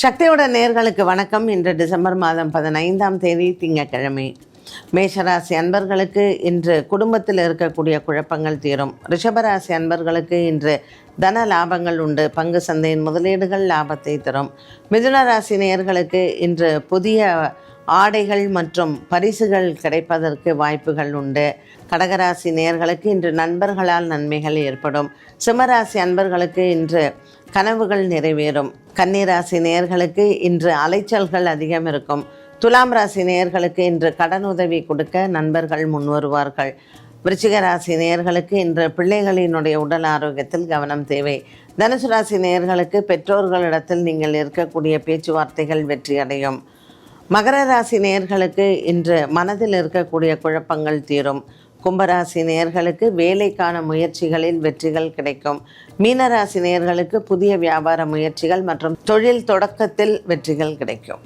சக்தியோட நேர்களுக்கு வணக்கம். இன்று டிசம்பர் மாதம் 15ஆம் தேதி திங்கட்கிழமை. மேஷராசி அன்பர்களுக்கு இன்று குடும்பத்தில் இருக்கக்கூடிய குழப்பங்கள் தீரும். ரிஷபராசி அன்பர்களுக்கு இன்று தன லாபங்கள் உண்டு. பங்கு சந்தையின் முதலீடுகள் லாபத்தை தரும். மிதுன ராசி நேயர்களுக்கு இன்று புதிய ஆடைகள் மற்றும் பரிசுகள் கிடைப்பதற்கு வாய்ப்புகள் உண்டு. கடகராசி நேயர்களுக்கு இன்று நண்பர்களால் நன்மைகள் ஏற்படும். சிம்மராசி அன்பர்களுக்கு இன்று கனவுகள் நிறைவேறும். கன்னிராசி நேயர்களுக்கு இன்று அலைச்சல்கள் அதிகம் இருக்கும். துலாம் ராசி நேயர்களுக்கு இன்று கடன் உதவி கொடுக்க நண்பர்கள் முன்வருவார்கள். விருச்சிக ராசி நேயர்களுக்கு இன்று பிள்ளைகளினுடைய உடல் ஆரோக்கியத்தில் கவனம் தேவை. தனுசு ராசி நேயர்களுக்கு பெற்றோர்களிடத்தில் நீங்கள் இருக்கக்கூடிய பேச்சுவார்த்தைகள் வெற்றியடையும். மகர ராசி நேயர்களுக்கு இன்று மனதில் இருக்கக்கூடிய குழப்பங்கள் தீரும். கும்பராசி நேயர்களுக்கு வேலைக்கான முயற்சிகளில் வெற்றிகள் கிடைக்கும். மீனராசி நேயர்களுக்கு புதிய வியாபார முயற்சிகள் மற்றும் தொழில் தொடக்கத்தில் வெற்றிகள் கிடைக்கும்.